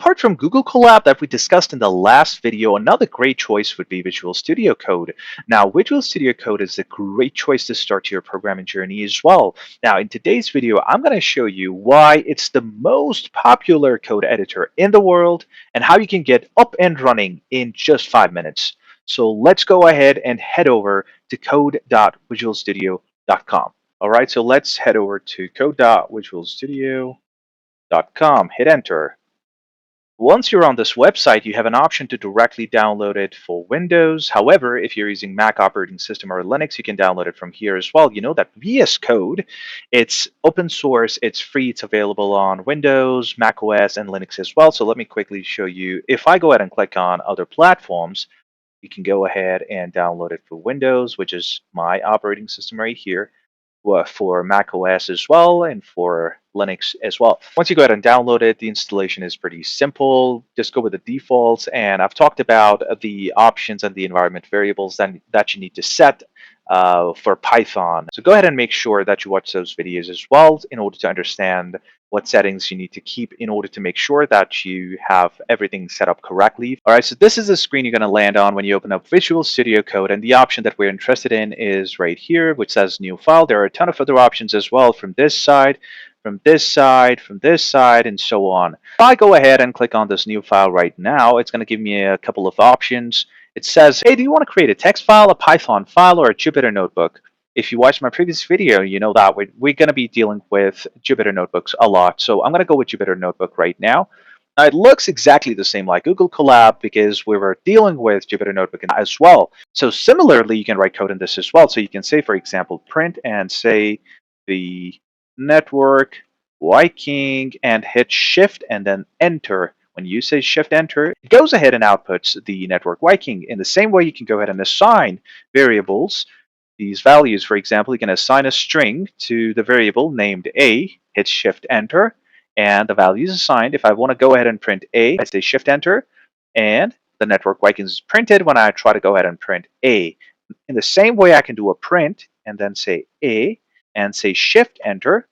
apart from Google Colab that we discussed in the last video, another great choice would be Visual Studio Code. Now, Visual Studio Code is a great choice to start your programming journey as well. Now, in today's video, I'm going to show you why it's the most popular code editor in the world and how you can get up and running in just 5 minutes. So let's go ahead and head over to code.visualstudio.com. All right, so let's head over to code.visualstudio.com. Hit enter. Once you're on this website, you have an option to directly download it for Windows. However, if you're using Mac operating system or Linux, you can download it from here as well. You know that VS Code, it's open source, it's free, it's available on Windows, Mac OS, and Linux as well. So let me quickly show you. If I go ahead and click on other platforms, you can go ahead and download it for Windows, which is my operating system right here, for Mac OS as well, and for Linux as well. Once you go ahead and download it, the installation is pretty simple. Just go with the defaults, and I've talked about the options and the environment variables that you need to set for Python. So go ahead and make sure that you watch those videos as well in order to understand what settings you need to keep in order to make sure that you have everything set up correctly. All right, so this is the screen you're going to land on when you open up Visual Studio Code, and the option that we're interested in is right here, which says New File. There are a ton of other options as well from this side, from this side, from this side, and so on. If I go ahead and click on this New File right now, it's going to give me a couple of options. It says, hey, do you want to create a text file, a Python file, or a Jupyter notebook? If you watched my previous video, you know that we're going to be dealing with Jupyter notebooks a lot. So I'm going to go with Jupyter notebook right now. Now, it looks exactly the same like Google Colab because we were dealing with Jupyter notebook as well. So similarly, you can write code in this as well. So you can say, for example, print and say the network Viking and hit shift and then enter. When you say shift enter, it goes ahead and outputs the network Viking. In the same way, you can go ahead and assign variables these values. For example, you can assign a string to the variable named A, hit shift enter, and the value is assigned. If I want to go ahead and print A, I say shift enter, and the network Viking is printed when I try to go ahead and print A. In the same way, I can do a print and then say A and say shift enter.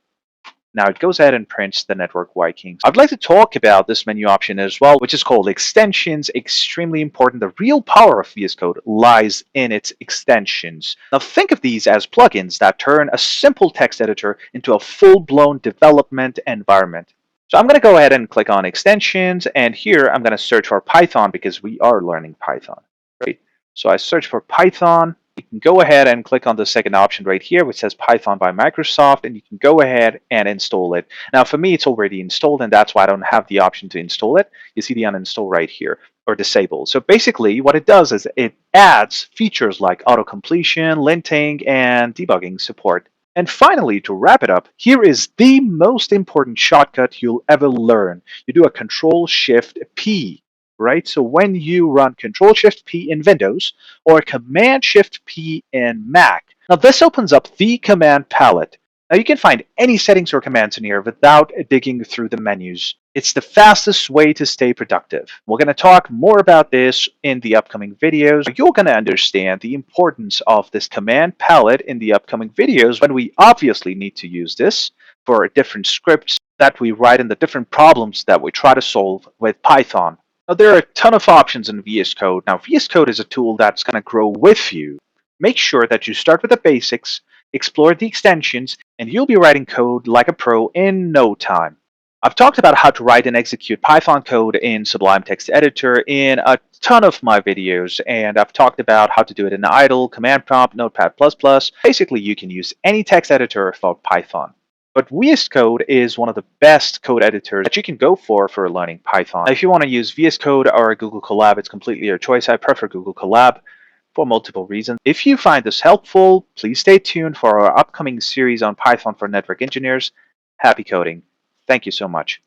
Now it goes ahead and prints the network Vikings. I'd like to talk about this menu option as well, which is called extensions. Extremely important. The real power of VS Code lies in its extensions. Now think of these as plugins that turn a simple text editor into a full-blown development environment. So I'm going to go ahead and click on extensions, and here I'm going to search for Python because we are learning Python. Right? So I search for Python. You can go ahead and click on the second option right here, which says Python by Microsoft, and you can go ahead and install it. Now, for me, it's already installed, and that's why I don't have the option to install it. You see the uninstall right here, or disable. So basically, what it does is it adds features like auto-completion, linting, and debugging support. And finally, to wrap it up, here is the most important shortcut you'll ever learn. You do a Control-Shift-P. Right? So when you run Control-Shift-P in Windows or Command-Shift-P in Mac, now this opens up the command palette. Now you can find any settings or commands in here without digging through the menus. It's the fastest way to stay productive. We're going to talk more about this in the upcoming videos. You're going to understand the importance of this command palette in the upcoming videos when we obviously need to use this for different scripts that we write in the different problems that we try to solve with Python. Now, there are a ton of options in VS Code. Now, VS Code is a tool that's going to grow with you. Make sure that you start with the basics, explore the extensions, and you'll be writing code like a pro in no time. I've talked about how to write and execute Python code in Sublime Text Editor in a ton of my videos, and I've talked about how to do it in idle, command prompt, Notepad++. Basically, you can use any text editor for Python. But VS Code is one of the best code editors that you can go for learning Python. Now, if you want to use VS Code or Google Colab, it's completely your choice. I prefer Google Colab for multiple reasons. If you find this helpful, please stay tuned for our upcoming series on Python for network engineers. Happy coding. Thank you so much.